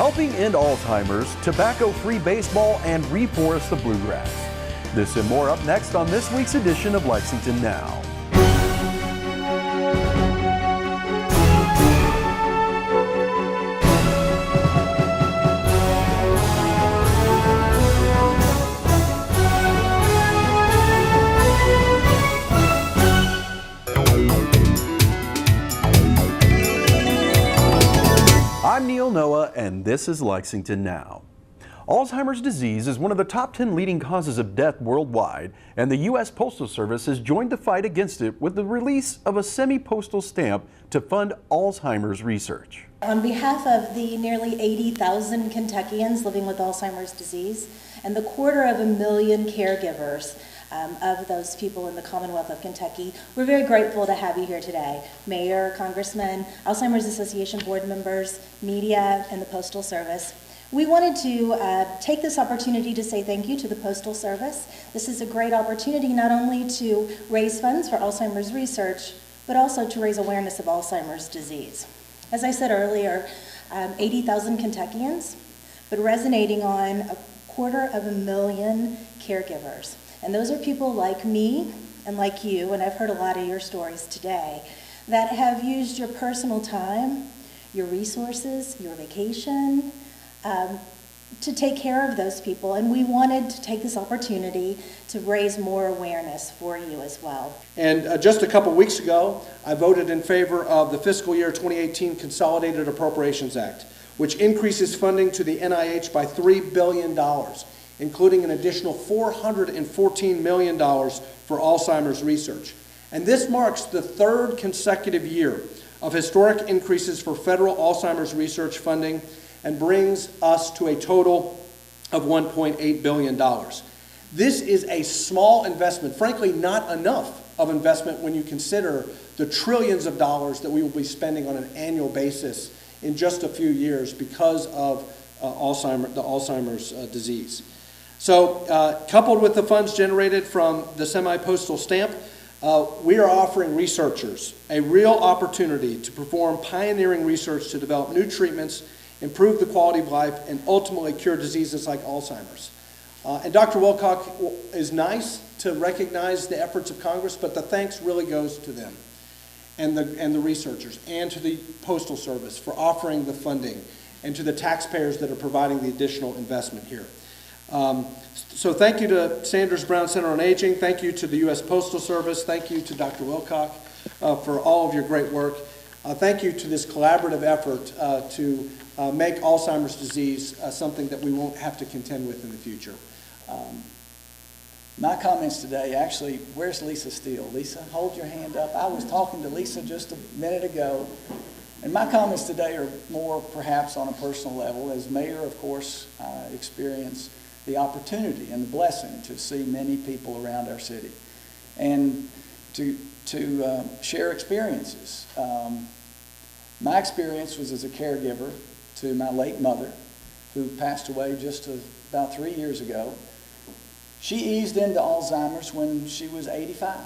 helping end Alzheimer's, tobacco-free baseball, and reforest the bluegrass. This and more up next on this week's edition of Lexington Now. I'm Neil Noah, and this is Lexington Now. Alzheimer's disease is one of the top 10 leading causes of death worldwide, and the U.S. Postal Service has joined the fight against it with the release of a semi-postal stamp to fund Alzheimer's research. On behalf of the nearly 80,000 Kentuckians living with Alzheimer's disease and the 250,000 caregivers of those people in the Commonwealth of Kentucky, we're very grateful to have you here today. Mayor, Congressman, Alzheimer's Association board members, media, and the Postal Service. We wanted to take this opportunity to say thank you to the Postal Service. This is a great opportunity not only to raise funds for Alzheimer's research, but also to raise awareness of Alzheimer's disease. As I said earlier, 80,000 Kentuckians, but resonating on 250,000 caregivers. And those are people like me and like you, and I've heard a lot of your stories today, that have used your personal time, your resources, your vacation, to take care of those people. And we wanted to take this opportunity to raise more awareness for you as well. And just a couple weeks ago, I voted in favor of the fiscal year 2018 Consolidated Appropriations Act, which increases funding to the NIH by $3 billion. Including an additional $414 million for Alzheimer's research. And this marks the third consecutive year of historic increases for federal Alzheimer's research funding and brings us to a total of $1.8 billion. This is a small investment, frankly not enough of investment when you consider the trillions of dollars that we will be spending on an annual basis in just a few years because of the Alzheimer's disease. So coupled with the funds generated from the semi-postal stamp, we are offering researchers a real opportunity to perform pioneering research to develop new treatments, improve the quality of life, and ultimately cure diseases like Alzheimer's. And Dr. Wilcock is nice to recognize the efforts of Congress, but the thanks really goes to them and the researchers and to the Postal Service for offering the funding and to the taxpayers that are providing the additional investment here. So thank you to Sanders Brown Center on Aging, thank you to the U.S. Postal Service, thank you to Dr. Wilcock for all of your great work. Thank you to this collaborative effort to make Alzheimer's disease something that we won't have to contend with in the future. My comments today, actually, where's Lisa Steele? Lisa, hold your hand up. I was talking to Lisa just a minute ago, and my comments today are more perhaps on a personal level. As mayor, of course, I experience the opportunity and the blessing to see many people around our city and to share experiences. My experience was as a caregiver to my late mother, who passed away just about 3 years ago. She eased into Alzheimer's when she was 85.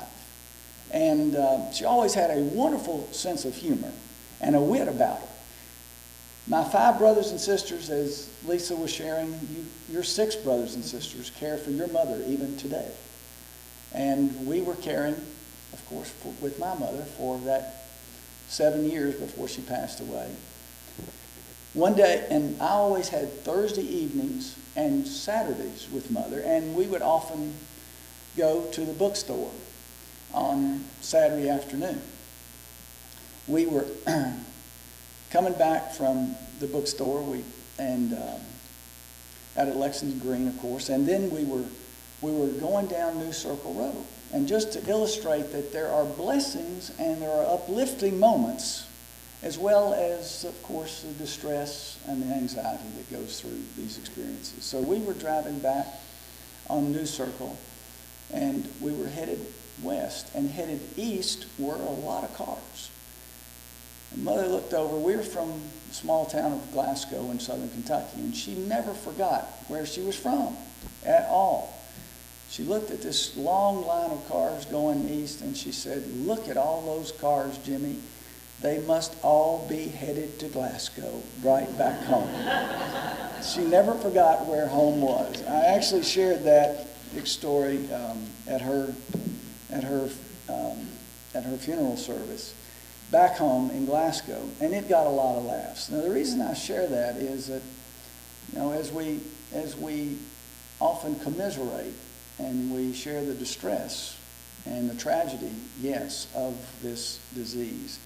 And she always had a wonderful sense of humor and a wit about her. My 5 brothers and sisters, as Lisa was sharing, your 6 brothers and sisters care for your mother even today. And we were caring, of course, with my mother for that 7 years before she passed away. One day, and I always had Thursday evenings and Saturdays with Mother, and we would often go to the bookstore on Saturday afternoon. We were coming back from the bookstore, out at Lexington Green, of course, and then we were going down New Circle Road. And just to illustrate that there are blessings and there are uplifting moments, as well as, of course, the distress and the anxiety that goes through these experiences. So we were driving back on New Circle, and we were headed west, and headed east were a lot of cars. And Mother looked over. We were from the small town of Glasgow in southern Kentucky, and she never forgot where she was from at all. She looked at this long line of cars going east, and she said, "Look at all those cars, Jimmy. They must all be headed to Glasgow, right back home." She never forgot where home was. I actually shared that story at her funeral service back home in Glasgow, and it got a lot of laughs. Now, the reason I share that is that, you know, as we often commiserate and we share the distress and the tragedy, yes, of this disease,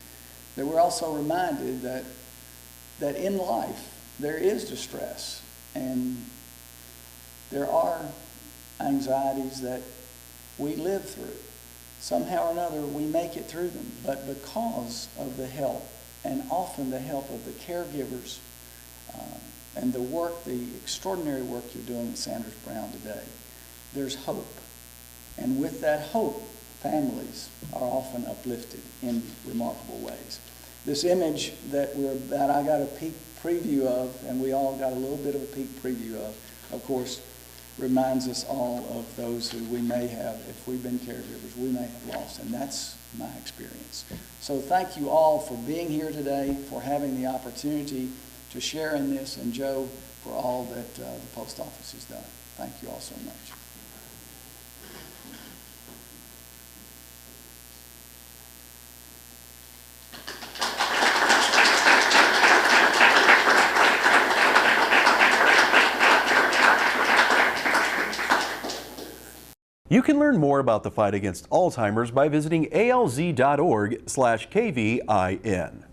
that we're also reminded that in life there is distress and there are anxieties that we live through. Somehow or another we make it through them, but because of the help, and often the help of the caregivers and the extraordinary work you're doing with Sanders Brown today, there's hope. And with that hope, families are often uplifted in remarkable ways. This image that I got a peek preview of, and we all got a little bit of a peek preview of course, reminds us all of those who we may have, if we've been caregivers, we may have lost, and that's my experience. So thank you all for being here today, for having the opportunity to share in this, and Joe, for all that the post office has done. Thank you all so much. You can learn more about the fight against Alzheimer's by visiting alz.org/KVIN.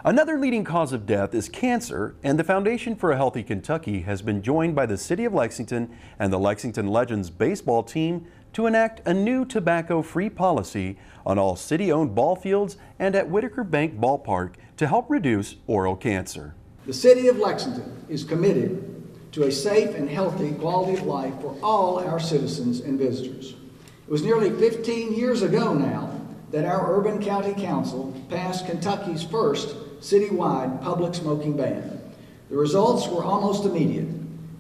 Another leading cause of death is cancer, and the Foundation for a Healthy Kentucky has been joined by the City of Lexington and the Lexington Legends baseball team to enact a new tobacco-free policy on all city-owned ball fields and at Whitaker Bank Ballpark to help reduce oral cancer. The City of Lexington is committed to a safe and healthy quality of life for all our citizens and visitors. It was nearly 15 years ago now that our Urban County Council passed Kentucky's first citywide public smoking ban. The results were almost immediate,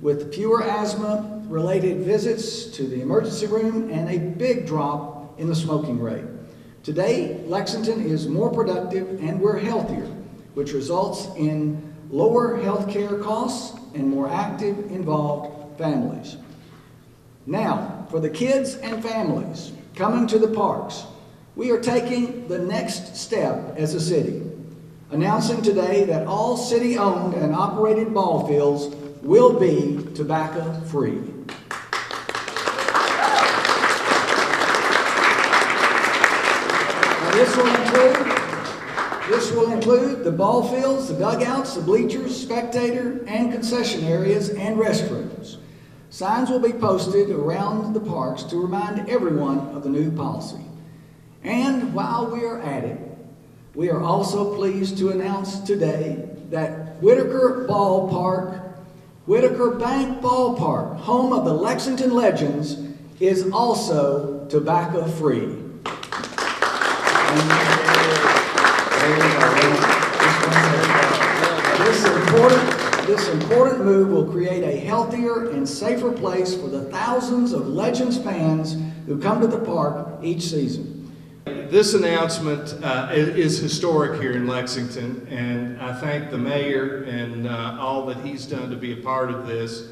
with fewer asthma-related visits to the emergency room and a big drop in the smoking rate. Today, Lexington is more productive and we're healthier, which results in lower health care costs and more active, involved families. Now, for the kids and families coming to the parks, we are taking the next step as a city, announcing today that all city-owned and operated ball fields will be tobacco-free. Now, this will include the ball fields, the dugouts, the bleachers, spectator and concession areas, and restrooms. Signs will be posted around the parks to remind everyone of the new policy. And while we are at it, we are also pleased to announce today that Whitaker Bank Ballpark, home of the Lexington Legends, is also tobacco-free. This important move will create a healthier and safer place for the thousands of Legends fans who come to the park each season. This announcement is historic here in Lexington, and I thank the mayor and all that he's done to be a part of this.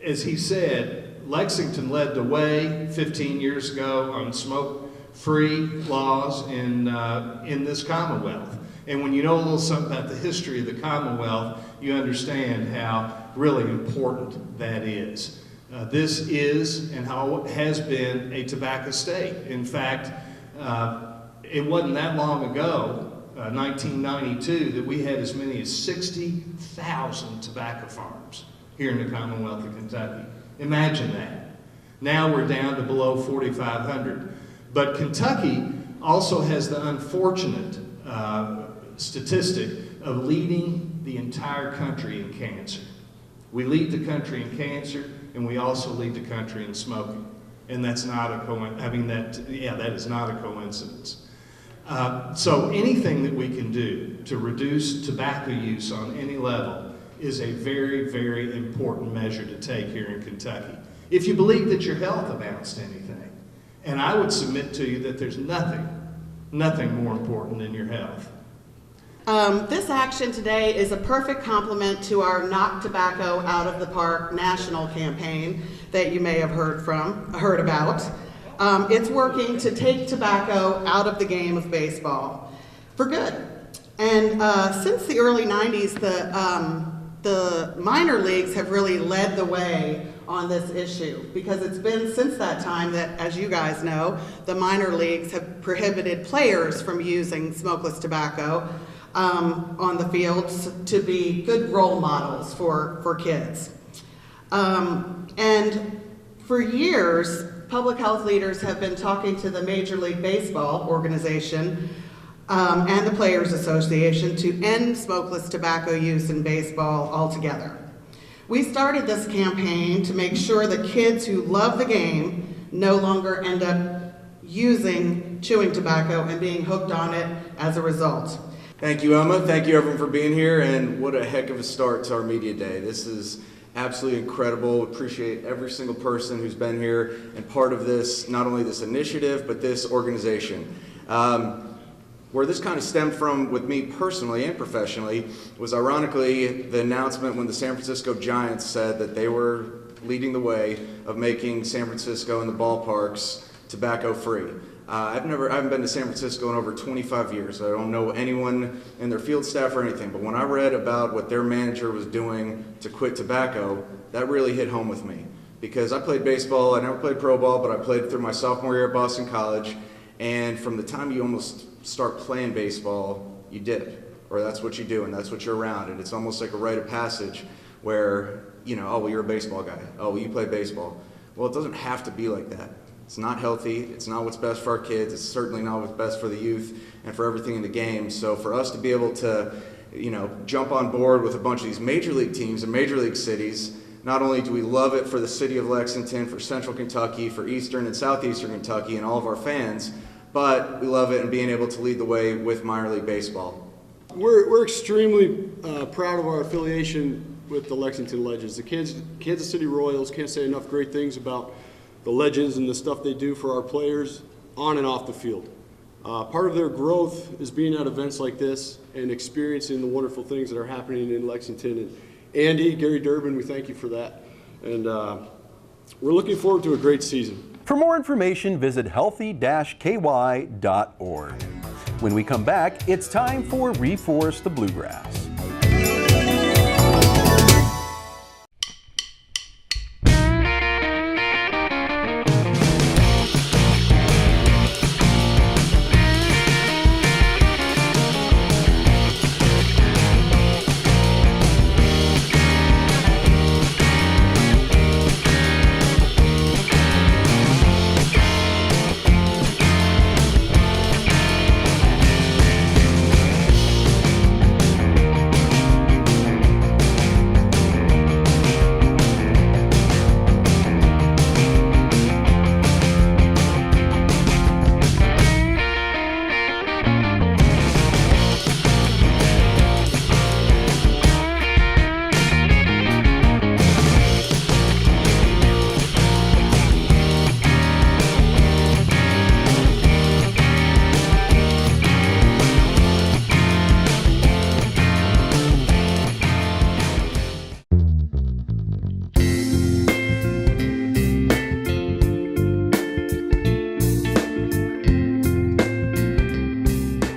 As he said, Lexington led the way 15 years ago on smoke-free laws in this Commonwealth. And when you know a little something about the history of the Commonwealth, you understand how really important that is. This is and how it has been a tobacco state. In fact, it wasn't that long ago, 1992, that we had as many as 60,000 tobacco farms here in the Commonwealth of Kentucky. Imagine that. Now we're down to below 4,500. But Kentucky also has the unfortunate statistic of leading the entire country in cancer. We lead the country in cancer, and we also lead the country in smoking. And that's not a coincidence. That is not a coincidence. So anything that we can do to reduce tobacco use on any level is a very, very important measure to take here in Kentucky. If you believe that your health amounts to anything, and I would submit to you that there's nothing more important than your health. This action today is a perfect complement to our Knock Tobacco Out of the Park national campaign that you may have heard about. It's working to take tobacco out of the game of baseball for good. And since the early 90s, the minor leagues have really led the way on this issue, because it's been since that time that, as you guys know, the minor leagues have prohibited players from using smokeless tobacco on the fields to be good role models for kids. And for years, public health leaders have been talking to the Major League Baseball organization and the Players Association to end smokeless tobacco use in baseball altogether. We started this campaign to make sure that kids who love the game no longer end up using chewing tobacco and being hooked on it as a result. Thank you, Emma. Thank you, everyone, for being here, and what a heck of a start to our media day. This is absolutely incredible. Appreciate every single person who's been here and part of this, not only this initiative, but this organization. Where this kind of stemmed from with me personally and professionally was ironically the announcement when the San Francisco Giants said that they were leading the way of making San Francisco and the ballparks tobacco free. I haven't been to San Francisco in over 25 years. I don't know anyone in their field staff or anything, but when I read about what their manager was doing to quit tobacco, that really hit home with me. Because I played baseball, I never played pro ball, but I played through my sophomore year at Boston College, and from the time you almost start playing baseball, you dip, or that's what you do, and that's what you're around, and it's almost like a rite of passage where, you know, oh, well, you're a baseball guy. Oh, well, you play baseball. Well, it doesn't have to be like that. It's not healthy, it's not what's best for our kids, it's certainly not what's best for the youth and for everything in the game. So for us to be able to, you know, jump on board with a bunch of these major league teams and major league cities, not only do we love it for the city of Lexington, for Central Kentucky, for Eastern and Southeastern Kentucky and all of our fans, but we love it in being able to lead the way with minor league baseball. We're extremely proud of our affiliation with the Lexington Legends. The Kansas City Royals, can't say enough great things about the Legends and the stuff they do for our players on and off the field. Part of their growth is being at events like this and experiencing the wonderful things that are happening in Lexington. And Andy, Gary Durbin, we thank you for that. And we're looking forward to a great season. For more information, visit healthy-ky.org. When we come back, it's time for Reforest the Bluegrass.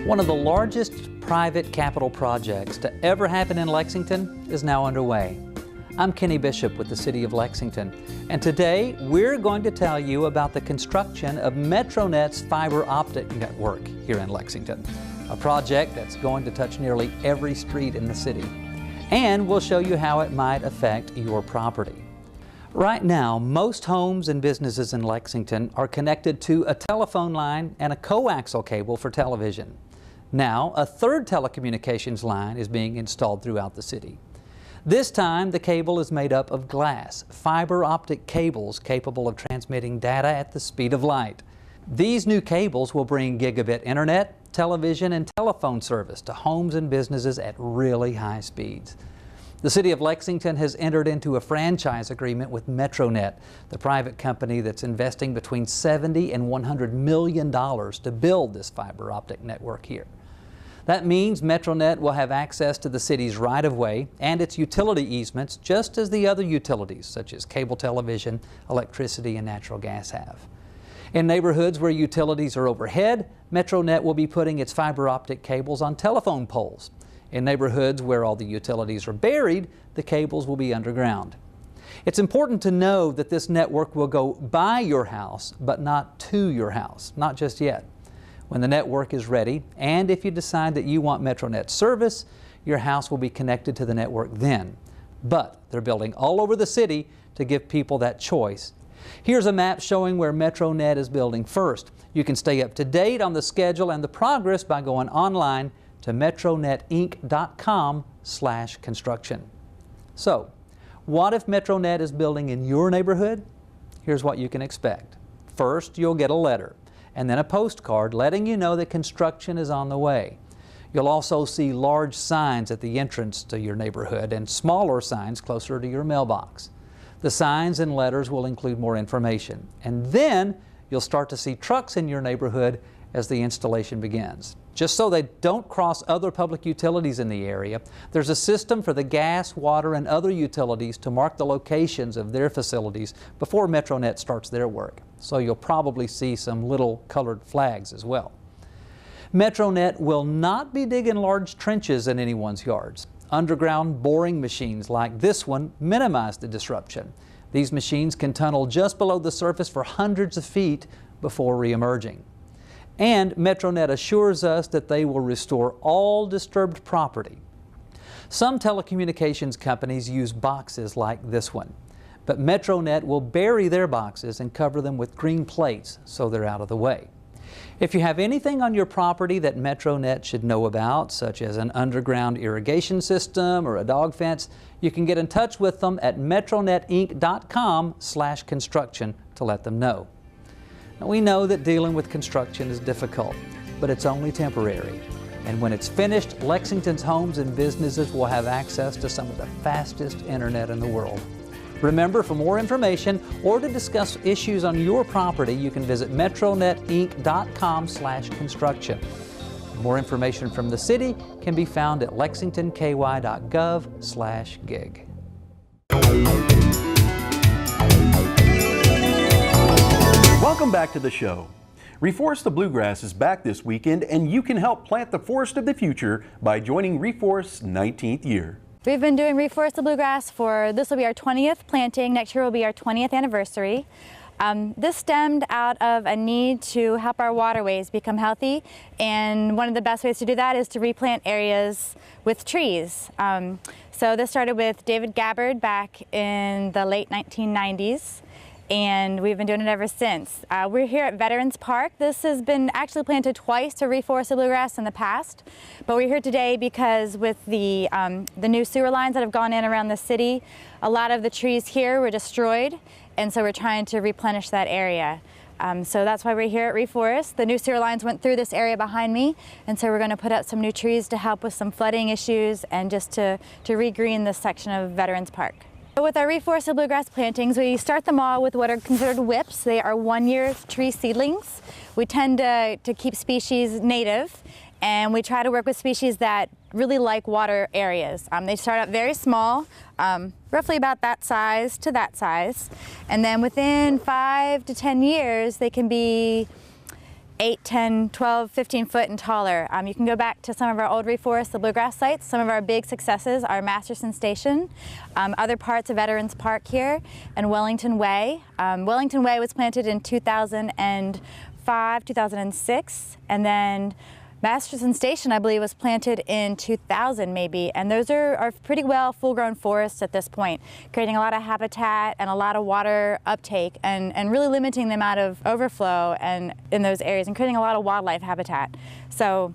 One of the largest private capital projects to ever happen in Lexington is now underway. I'm Kenny Bishop with the City of Lexington, and today we're going to tell you about the construction of Metronet's fiber optic network here in Lexington, a project that's going to touch nearly every street in the city. And we'll show you how it might affect your property. Right now, most homes and businesses in Lexington are connected to a telephone line and a coaxial cable for television. Now, a third telecommunications line is being installed throughout the city. This time, the cable is made up of glass, fiber optic cables capable of transmitting data at the speed of light. These new cables will bring gigabit internet, television, and telephone service to homes and businesses at really high speeds. The City of Lexington has entered into a franchise agreement with Metronet, the private company that's investing between $70 and $100 million to build this fiber optic network here. That means Metronet will have access to the city's right-of-way and its utility easements just as the other utilities such as cable television, electricity, and natural gas have. In neighborhoods where utilities are overhead, Metronet will be putting its fiber optic cables on telephone poles. In neighborhoods where all the utilities are buried, the cables will be underground. It's important to know that this network will go by your house, but not to your house, not just yet. When the network is ready, and if you decide that you want Metronet service, your house will be connected to the network then. But they're building all over the city to give people that choice. Here's a map showing where Metronet is building first. You can stay up to date on the schedule and the progress by going online to metronetinc.com/construction. So, what if Metronet is building in your neighborhood? Here's what you can expect. First, you'll get a letter, and then a postcard letting you know that construction is on the way. You'll also see large signs at the entrance to your neighborhood and smaller signs closer to your mailbox. The signs and letters will include more information, and then you'll start to see trucks in your neighborhood as the installation begins. Just so they don't cross other public utilities in the area, there's a system for the gas, water, and other utilities to mark the locations of their facilities before Metronet starts their work. So you'll probably see some little colored flags as well. Metronet will not be digging large trenches in anyone's yards. Underground boring machines like this one minimize the disruption. These machines can tunnel just below the surface for hundreds of feet before re-emerging. And Metronet assures us that they will restore all disturbed property. Some telecommunications companies use boxes like this one, but Metronet will bury their boxes and cover them with green plates so they're out of the way. If you have anything on your property that Metronet should know about, such as an underground irrigation system or a dog fence, you can get in touch with them at metronetinc.com/construction to let them know. Now, we know that dealing with construction is difficult, but it's only temporary. And when it's finished, Lexington's homes and businesses will have access to some of the fastest internet in the world. Remember, for more information or to discuss issues on your property, you can visit metronetinc.com/construction. More information from the city can be found at lexingtonky.gov/gig. Welcome back to the show. Reforest the Bluegrass is back this weekend, and you can help plant the forest of the future by joining Reforest's 19th year. We've been doing Reforest the Bluegrass this will be our 20th planting. Next year will be our 20th anniversary. This stemmed out of a need to help our waterways become healthy, and one of the best ways to do that is to replant areas with trees. So this started with David Gabbard back in the late 1990s. And we've been doing it ever since. We're here at Veterans Park. This has been actually planted twice to Reforest the Bluegrass in the past, but we're here today because with the new sewer lines that have gone in around the city, a lot of the trees here were destroyed, and so we're trying to replenish that area. So that's why we're here at Reforest. The new sewer lines went through this area behind me, and so we're going to put up some new trees to help with some flooding issues and just to regreen this section of Veterans Park. With our Reforest the Bluegrass plantings, we start them all with what are considered whips. They are 1-year tree seedlings. We tend to keep species native, and we try to work with species that really like water areas. They start out very small, roughly about that size to that size, and then within 5 to 10 years they can be 8, 10, 12, 15 foot and taller. You can go back to some of our old Reforest the Bluegrass sites. Some of our big successes are Masterson Station, other parts of Veterans Park here, and Wellington Way. Wellington Way was planted in 2005, 2006, and then Masterson Station, I believe, was planted in 2000 maybe, and those are pretty well full-grown forests at this point, creating a lot of habitat and a lot of water uptake and really limiting the amount of overflow and in those areas and creating a lot of wildlife habitat. So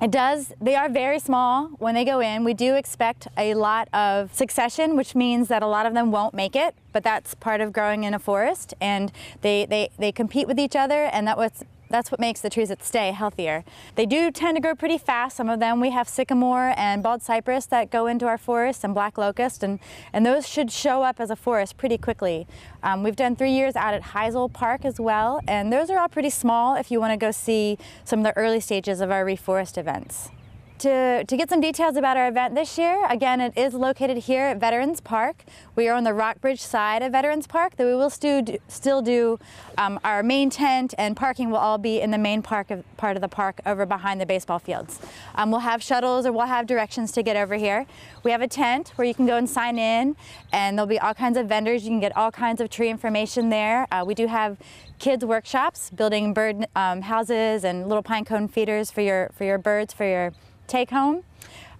they are very small when they go in. We do expect a lot of succession, which means that a lot of them won't make it, but that's part of growing in a forest, and they compete with each other, and that's what makes the trees that stay healthier. They do tend to grow pretty fast. Some of them, we have sycamore and bald cypress that go into our forest, and black locust, and those should show up as a forest pretty quickly. We've done 3 years out at Heisel Park as well, and those are all pretty small if you want to go see some of the early stages of our reforest events. To get some details about our event this year, again, it is located here at Veterans Park. We are on the Rockbridge side of Veterans Park, though we will still do our main tent, and parking will all be in the main part of the park over behind the baseball fields. We'll have shuttles, or we'll have directions to get over here. We have a tent where you can go and sign in, and there'll be all kinds of vendors. You can get all kinds of tree information there. We do have kids workshops, building bird houses and little pine cone feeders for your birds for your take home.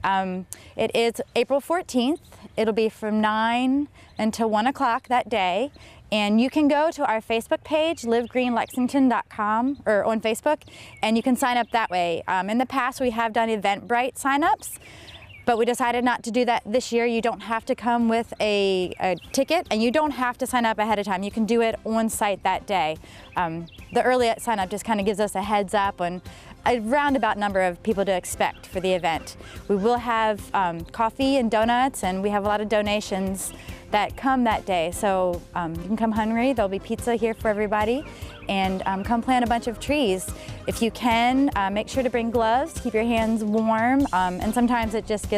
It is April 14th. It'll be from 9 until 1 o'clock that day. And you can go to our Facebook page, livegreenlexington.com, or on Facebook, and you can sign up that way. In the past, we have done Eventbrite signups, but we decided not to do that this year. You don't have to come with a ticket, and you don't have to sign up ahead of time. You can do it on site that day. The early sign up just kind of gives us a heads up on a roundabout number of people to expect for the event. We will have coffee and donuts, and we have a lot of donations that come that day. So you can come hungry. There'll be pizza here for everybody, and come plant a bunch of trees. If you can, make sure to bring gloves to keep your hands warm, and sometimes it just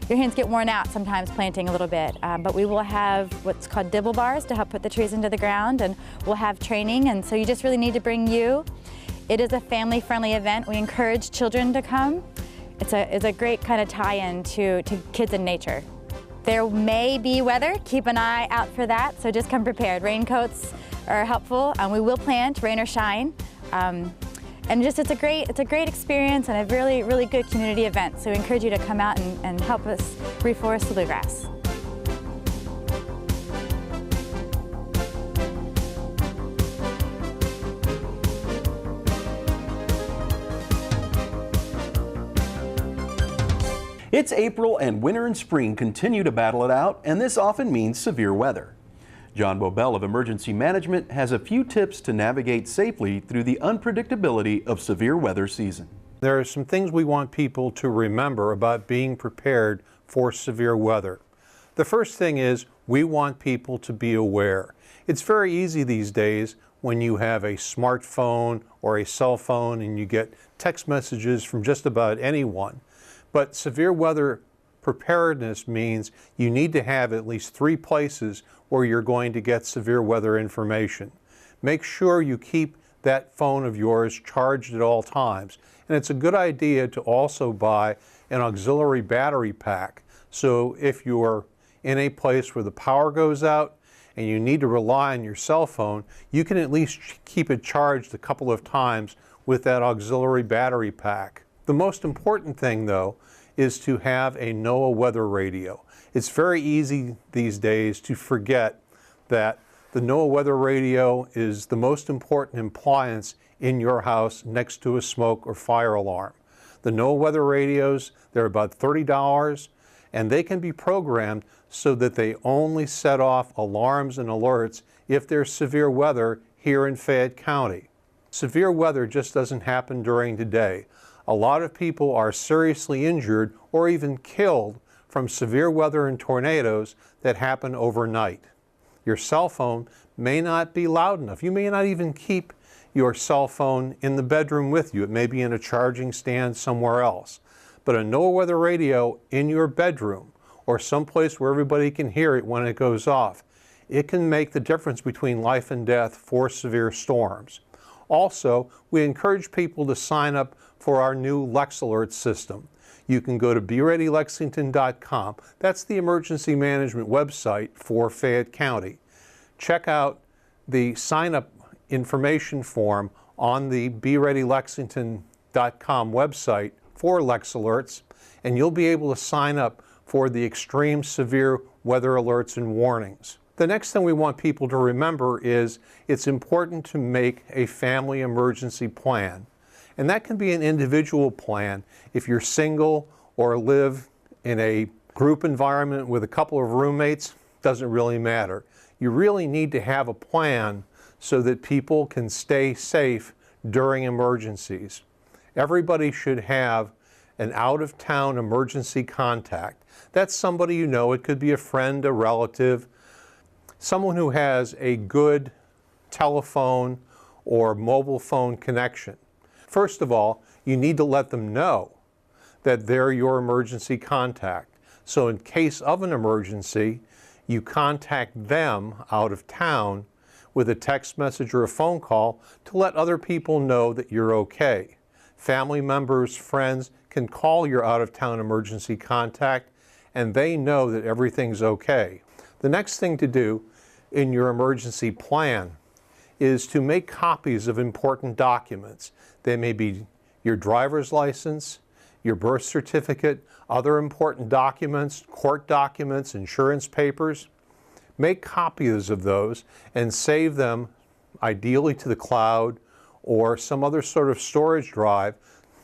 your hands get worn out sometimes planting a little bit. But we will have what's called dibble bars to help put the trees into the ground, and we'll have training, and so you just really need to bring you. It is a family-friendly event. We encourage children to come. It's a great kind of tie-in to kids and nature. There may be weather. Keep an eye out for that, so just come prepared. Raincoats are helpful. We will plant, rain or shine. And just it's a great experience and a really, really good community event. So we encourage you to come out and help us reforest the bluegrass. It's April, and winter and spring continue to battle it out, and this often means severe weather. John Bobel of Emergency Management has a few tips to navigate safely through the unpredictability of severe weather season. There are some things we want people to remember about being prepared for severe weather. The first thing is we want people to be aware. It's very easy these days when you have a smartphone or a cell phone and you get text messages from just about anyone. But severe weather preparedness means you need to have at least 3 places where you're going to get severe weather information. Make sure you keep that phone of yours charged at all times. And it's a good idea to also buy an auxiliary battery pack. So if you're in a place where the power goes out and you need to rely on your cell phone, you can at least keep it charged a couple of times with that auxiliary battery pack. The most important thing, though, is to have a NOAA weather radio. It's very easy these days to forget that the NOAA weather radio is the most important appliance in your house next to a smoke or fire alarm. The NOAA weather radios, they're about $30, and they can be programmed so that they only set off alarms and alerts if there's severe weather here in Fayette County. Severe weather just doesn't happen during the day. A lot of people are seriously injured or even killed from severe weather and tornadoes that happen overnight. Your cell phone may not be loud enough. You may not even keep your cell phone in the bedroom with you. It may be in a charging stand somewhere else. But a NOAA weather radio in your bedroom or someplace where everybody can hear it when it goes off, it can make the difference between life and death for severe storms. Also, we encourage people to sign up for our new Lex Alert system. You can go to BeReadyLexington.com. That's the emergency management website for Fayette County. Check out the sign-up information form on the BeReadyLexington.com website for Lex Alerts, and you'll be able to sign up for the extreme severe weather alerts and warnings. The next thing we want people to remember is it's important to make a family emergency plan. And that can be an individual plan. If you're single or live in a group environment with a couple of roommates, doesn't really matter. You really need to have a plan so that people can stay safe during emergencies. Everybody should have an out-of-town emergency contact. That's somebody you know. It could be a friend, a relative, someone who has a good telephone or mobile phone connection. First of all, you need to let them know that they're your emergency contact. So in case of an emergency, you contact them out of town with a text message or a phone call to let other people know that you're okay. Family members, friends can call your out-of-town emergency contact and they know that everything's okay. The next thing to do in your emergency plan is to make copies of important documents. They may be your driver's license, your birth certificate, other important documents, court documents, insurance papers. Make copies of those and save them ideally to the cloud or some other sort of storage drive.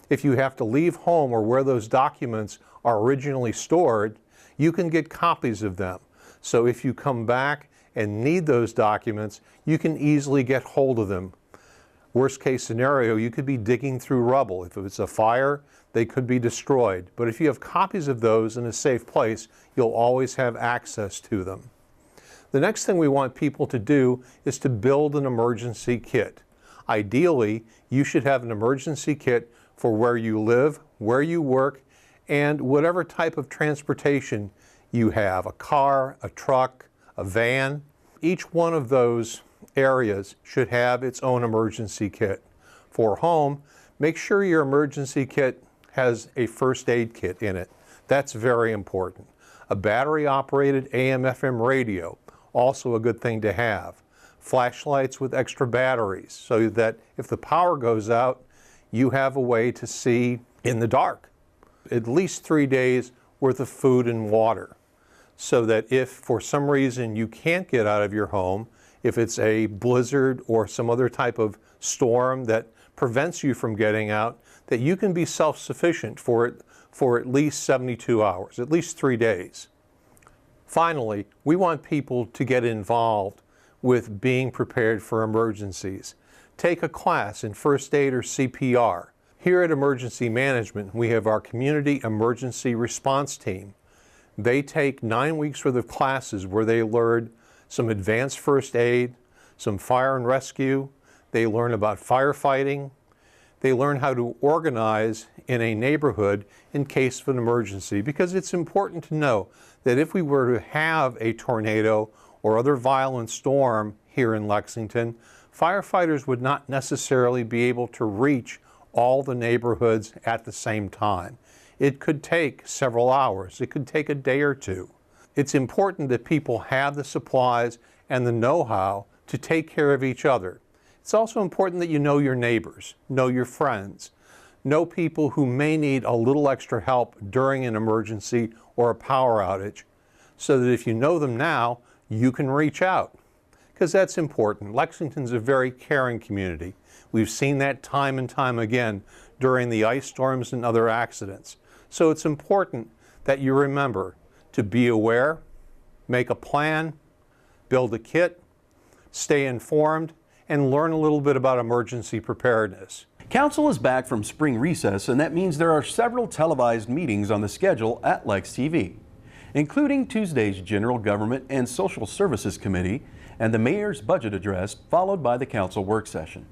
If you have to leave home or where those documents are originally stored, you can get copies of them. So if you come back and need those documents, you can easily get hold of them. Worst case scenario, you could be digging through rubble. If it's a fire, they could be destroyed. But if you have copies of those in a safe place, you'll always have access to them. The next thing we want people to do is to build an emergency kit. Ideally, you should have an emergency kit for where you live, where you work, and whatever type of transportation you have, a car, a truck, a van. Each one of those areas should have its own emergency kit. For home, make sure your emergency kit has a first aid kit in it. That's very important. A battery-operated AM/FM radio, also a good thing to have. Flashlights with extra batteries so that if the power goes out, you have a way to see in the dark. At least 3 days worth of food and water, so that if for some reason you can't get out of your home, if it's a blizzard or some other type of storm that prevents you from getting out, that you can be self-sufficient for at least 72 hours, at least 3 days. Finally, we want people to get involved with being prepared for emergencies. Take a class in first aid or CPR. Here at Emergency Management, we have our Community Emergency Response Team. They take 9 weeks worth of classes where they learn some advanced first aid, some fire and rescue. They learn about firefighting. They learn how to organize in a neighborhood in case of an emergency, because it's important to know that if we were to have a tornado or other violent storm here in Lexington, firefighters would not necessarily be able to reach all the neighborhoods at the same time. It could take several hours. It could take a day or two. It's important that people have the supplies and the know-how to take care of each other. It's also important that you know your neighbors, know your friends, know people who may need a little extra help during an emergency or a power outage, so that if you know them now, you can reach out, because that's important. Lexington's a very caring community. We've seen that time and time again during the ice storms and other accidents. So it's important that you remember to be aware, make a plan, build a kit, stay informed, and learn a little bit about emergency preparedness. Council is back from spring recess, and that means there are several televised meetings on the schedule at Lex TV, including Tuesday's General Government and Social Services Committee and the Mayor's Budget Address, followed by the Council work session.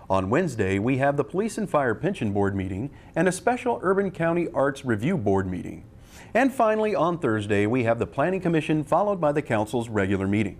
On Wednesday, we have the Police and Fire Pension Board meeting and a special Urban County Arts Review Board meeting. And finally, on Thursday, we have the Planning Commission, followed by the Council's regular meeting.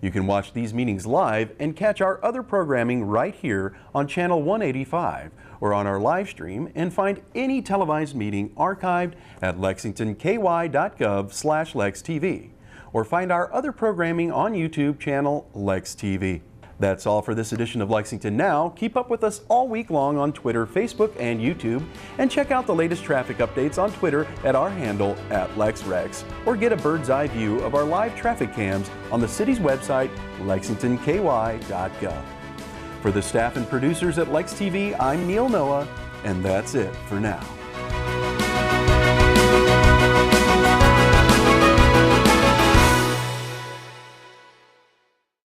You can watch these meetings live and catch our other programming right here on Channel 185 or on our live stream, and find any televised meeting archived at lexingtonky.gov/LexTV, or find our other programming on YouTube channel Lex TV. That's all for this edition of Lexington Now. Keep up with us all week long on Twitter, Facebook, and YouTube, and check out the latest traffic updates on Twitter at our handle @LexRex, or get a bird's eye view of our live traffic cams on the city's website, lexingtonky.gov. For the staff and producers at Lex TV, I'm Neil Noah, and that's it for now.